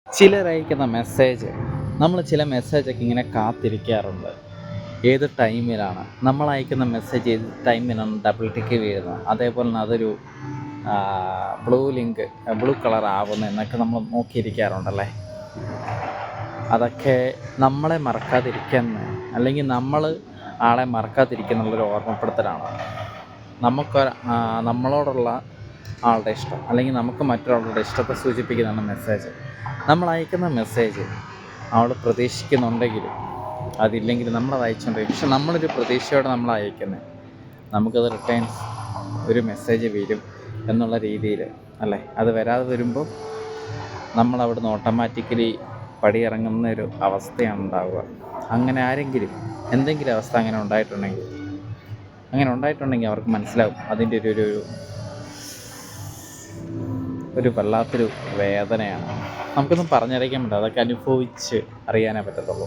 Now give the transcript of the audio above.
ചിലരയക്കുന്ന message നമ്മൾ ചില മെസ്സേജൊക്കെ ഇങ്ങനെ കാത്തിരിക്കാറുണ്ട്. ഏത് ടൈമിലാണ് നമ്മൾ അയക്കുന്ന മെസ്സേജ്, ഏത് ടൈമിലാണ് ഡബിൾ ടിക്ക് വീഴുന്നത്, അതേപോലെ തന്നെ അതൊരു ബ്ലൂ കളർ ആവുന്നത് എന്നൊക്കെ നമ്മൾ നോക്കിയിരിക്കാറുണ്ടല്ലേ. അതൊക്കെ നമ്മളെ മറക്കാതിരിക്കാൻ, അല്ലെങ്കിൽ നമ്മൾ ആളെ മറക്കാതിരിക്കുന്നുള്ളൊരു ഓർമ്മപ്പെടുത്തലാണ്. നമുക്ക് നമ്മളോടുള്ള ആളുടെ ഇഷ്ടം, അല്ലെങ്കിൽ നമുക്ക് മറ്റൊരാളുടെ ഇഷ്ടത്തെ സൂചിപ്പിക്കുന്നതാണ് മെസ്സേജ്. നമ്മൾ അയക്കുന്ന മെസ്സേജ് അവൾ പ്രതീക്ഷിക്കുന്നുണ്ടെങ്കിലും അതില്ലെങ്കിൽ നമ്മളത് അയച്ചുകൊണ്ടിരിക്കും. പക്ഷെ നമ്മളൊരു പ്രതീക്ഷയോടെ നമ്മൾ അയക്കുന്നത്, നമുക്കത് റിട്ടേൺസ് ഒരു മെസ്സേജ് വരും എന്നുള്ള രീതിയിൽ അല്ലേ. അത് വരാതെ വരുമ്പോൾ നമ്മൾ അവിടുന്ന് ഓട്ടോമാറ്റിക്കലി പടിയിറങ്ങുന്ന ഒരു അവസ്ഥയാണ് ഉണ്ടാവുക. അങ്ങനെ ആരെങ്കിലും എന്തെങ്കിലും അവസ്ഥ അങ്ങനെ ഉണ്ടായിട്ടുണ്ടെങ്കിൽ അവർക്ക് മനസ്സിലാവും അതിൻ്റെ ഒരു വല്ലാത്തൊരു വേദനയാണ്. നമുക്കൊന്നും പറഞ്ഞറിയിക്കാൻ പറ്റില്ല, അതൊക്കെ അനുഭവിച്ച് അറിയാനേ പറ്റത്തുള്ളൂ.